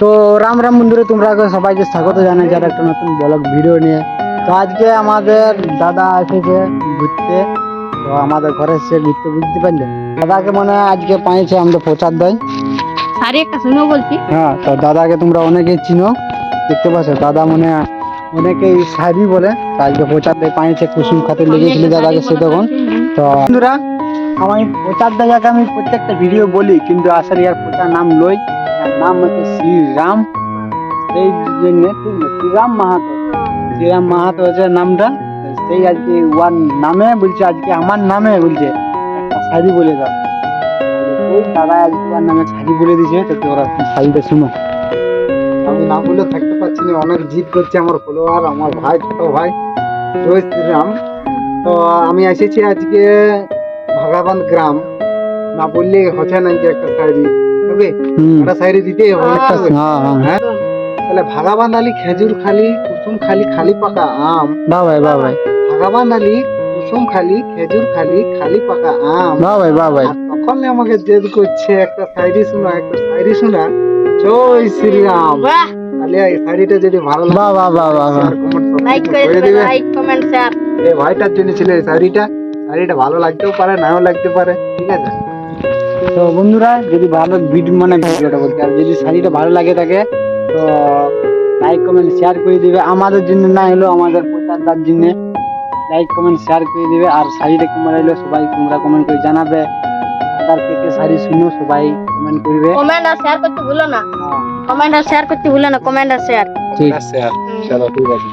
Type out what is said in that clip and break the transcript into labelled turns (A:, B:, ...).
A: তো রাম রাম বন্ধুরা, তোমরা সবাইকে স্বাগত জানাই যারা একটা নতুন ব্লগ ভিডিও নিয়ে। তো আজকে আমাদের দাদা এসেছে ঘুরতে, তো আমাদের ঘরে এসে ঘুরতে, বুঝতে পারলে। দাদাকে মনে হয় আজকে পাইছে আমাদের প্রচার দেয়।
B: আরে একটা শুনো বলছি।
A: হ্যাঁ, তো দাদাকে তোমরা অনেকেই চিনো, দেখতে পাচ্ছ দাদা মনে হয় অনেকেই সাহেবই বলে। তো আজকে প্রচার দেয় পাইছে, কুসুম খাতে লেগেছিল দাদাকে সে তখন। তো বন্ধুরা, আমি প্রচার দাদাকে আমি প্রত্যেকটা ভিডিও বলি, কিন্তু আসলে ইয়ার প্রচার নাম লই, তার নাম হচ্ছে শ্রীরাম। সেই জন্য ঠিক না, শ্রীরাম মাহাতো। শ্রীরাম মাহাতো হচ্ছে নামটা। সেই আজকে ওয়ার নামে বলছে, আজকে আমার নামে বলছে একটা শাড়ি বলে দাও। ওই দাদা আজকে ওর নামে শাড়ি বলে দিয়েছে। তো তোরা শাড়িটা শুনো। আমি না বলে থাকতে পারছি না, অনেক জিদ করছে আমার ফলোয়ার, আমার ভাই, ছোট ভাই। জয় শ্রীরাম। তো আমি এসেছি আজকে ভাগাবান গ্রাম, না বললে হচ্ছে না যে একটা শাড়ি হবে, একটা শাড়ি দিতে হবে। হ্যাঁ, তাহলে ভাগাবান আলী খেজুর খালি কুসুম খালি খালি পাকা আম। বাহ ভাই, বাহ ভাই। ভাগাবান আলী কুসুম খালি খেজুর খালি খালি পাকা আম। বাহ ভাই, বাহ ভাই। তখন আমাকে জেদ করছে একটা শাড়ি শোনা, একটা শাড়ি শোনা। জয় শ্রীরাম। তাহলে এই শাড়িটা যদি ভালো লাগে, বাহ বাহ বাহ বাহ,
B: লাইক করে দিবেন, লাইক কমেন্ট শেয়ার।
A: এই ভাইটার জন্য ছিল এই শাড়িটা। শাড়িটা ভালো লাগতেও পারে, নাও লাগতে পারে, ঠিক আছে। তো বন্ধুরা, যদি ভালো ভিডিওটা বলতে, আর যদি শাড়িটা ভালো লাগে থাকে তো লাইক কমেন্ট শেয়ার করে দিবে। আমাদের জন্য না হলেও আমাদের প্রচারদার জন্য লাইক কমেন্ট শেয়ার করে দিবে। আর শাড়িটা কেমন হলো সবাই তোমরা কমেন্ট করে জানাবে। আর কে শাড়ি শুনো সবাই কমেন্ট করবে।
B: কমেন্ট আর শেয়ার করতে ভুলো না। কমেন্ট আর শেয়ার করতে ভুলো না। কমেন্ট আর শেয়ার।
A: ঠিক আছে, চলো ঠিক আছে।